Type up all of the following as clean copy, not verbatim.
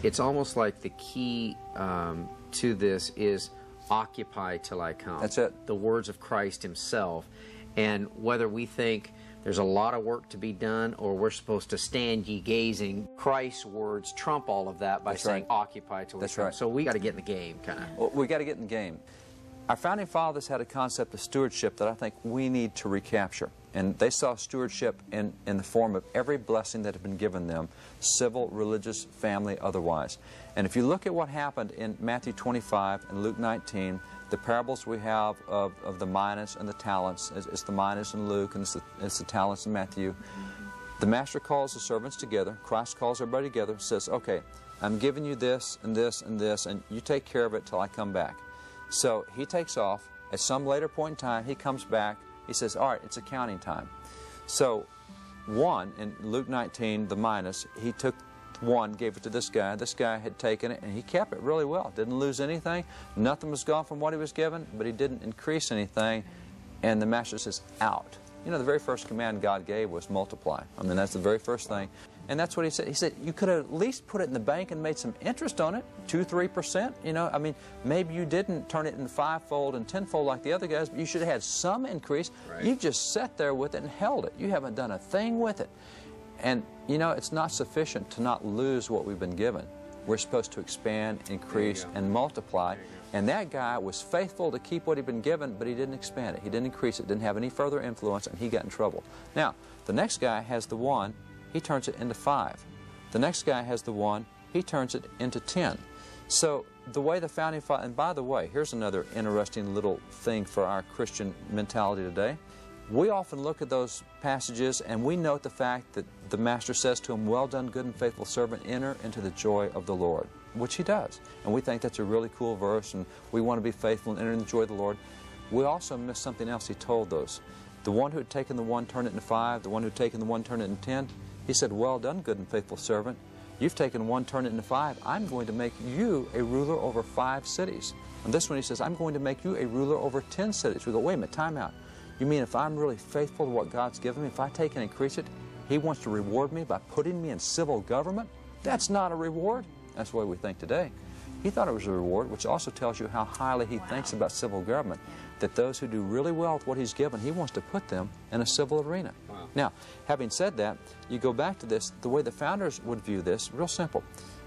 It's almost like the key to this is occupy till I come. That's it. The words of Christ himself. And whether we think there's a lot of work to be done or we're supposed to stand ye gazing, Christ's words trump all of that by saying occupy till we come. Right. So we got to get in the game, kind of. Well, we got to get in the game. Our founding fathers had a concept of stewardship that I think we need to recapture. And they saw stewardship in the form of every blessing that had been given them, civil, religious, family, otherwise. And if you look at what happened in Matthew 25 and Luke 19, the parables we have of the minas and the talents, it's the minas in Luke and it's the talents in Matthew. The master calls the servants together, Christ calls everybody together, says, okay, I'm giving you this and this and this, and you take care of it till I come back. So he takes off. At some later point in time, he comes back. He says, all right, it's accounting time. So one, in Luke 19, the minas, he took one, gave it to this guy. This guy had taken it, and he kept it really well. Didn't lose anything. Nothing was gone from what he was given, but he didn't increase anything. And the master says, out. You know, the very first command God gave was multiply. I mean, that's the very first thing. And that's what he said. He said, you could have at least put it in the bank and made some interest on it, 2-3%. You know, I mean, maybe you didn't turn it in fivefold and tenfold like the other guys, but you should have had some increase. Right. You just sat there with it and held it. You haven't done a thing with it. And, you know, it's not sufficient to not lose what we've been given. We're supposed to expand, increase, and multiply. And that guy was faithful to keep what he'd been given, but he didn't expand it. He didn't increase it, didn't have any further influence, and he got in trouble. Now, the next guy has the 1. He turns it into 5. The next guy has the 1. He turns it into 10. So the way the founding father, and by the way, here's another interesting little thing for our Christian mentality today. We often look at those passages and we note the fact that the master says to him, well done, good and faithful servant, enter into the joy of the Lord, which he does. And we think that's a really cool verse and we want to be faithful and enter in the joy of the Lord. We also miss something else he told those. The one who had taken the 1 turned it into 5, the one who had taken the 1 turned it into 10. He said, well done, good and faithful servant. You've taken 1, turned it into 5. I'm going to make you a ruler over 5 cities. And this one he says, I'm going to make you a ruler over 10 cities. We go, wait a minute, time out. You mean if I'm really faithful to what God's given me, if I take and increase it, he wants to reward me by putting me in civil government? That's not a reward. That's the way we think today. He thought it was a reward, which also tells you how highly he thinks about civil government, that those who do really well with what he's given, he wants to put them in a civil arena. Wow. Now, having said that, you go back to this, the way the founders would view this, real simple.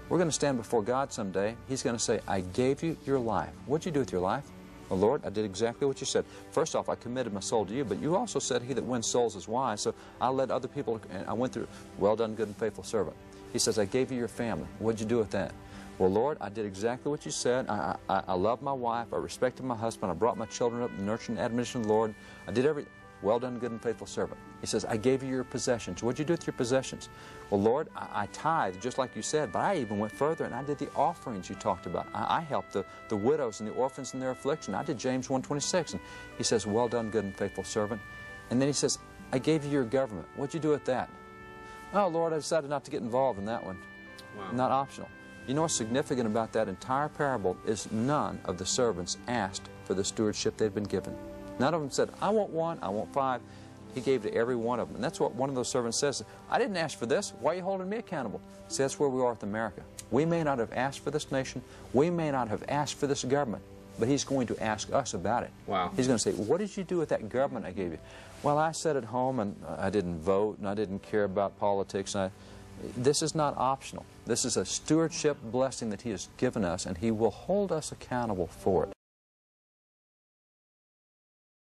We're going to stand before God someday. He's going to say, I gave you your life. What'd you do with your life? Well, Lord, I did exactly what you said. First off, I committed my soul to you, but you also said he that wins souls is wise, so I led other people, and I went through, well done, good and faithful servant. He says, I gave you your family. What'd you do with that? Well, Lord, I did exactly what you said. I loved my wife. I respected my husband. I brought my children up in the nurture and admonition of the Lord. I did everything. Well done, good and faithful servant. He says, I gave you your possessions. What'd you do with your possessions? Well, Lord, I tithed just like you said, but I even went further and I did the offerings you talked about. I helped the widows and the orphans in their affliction. I did James 1:26. And he says, well done, good and faithful servant. And then he says, I gave you your government. What'd you do with that? Oh, Lord, I decided not to get involved in that one. Wow. Not optional. You know what's significant about that entire parable is none of the servants asked for the stewardship they'd been given. None of them said, I want 1, I want 5. He gave to every one of them. And that's what one of those servants says. I didn't ask for this. Why are you holding me accountable? See, that's where we are with America. We may not have asked for this nation. We may not have asked for this government. But he's going to ask us about it. Wow. He's going to say, what did you do with that government I gave you? Well, I sat at home and I didn't vote and I didn't care about politics. This is not optional. This is a stewardship blessing that he has given us, and he will hold us accountable for it.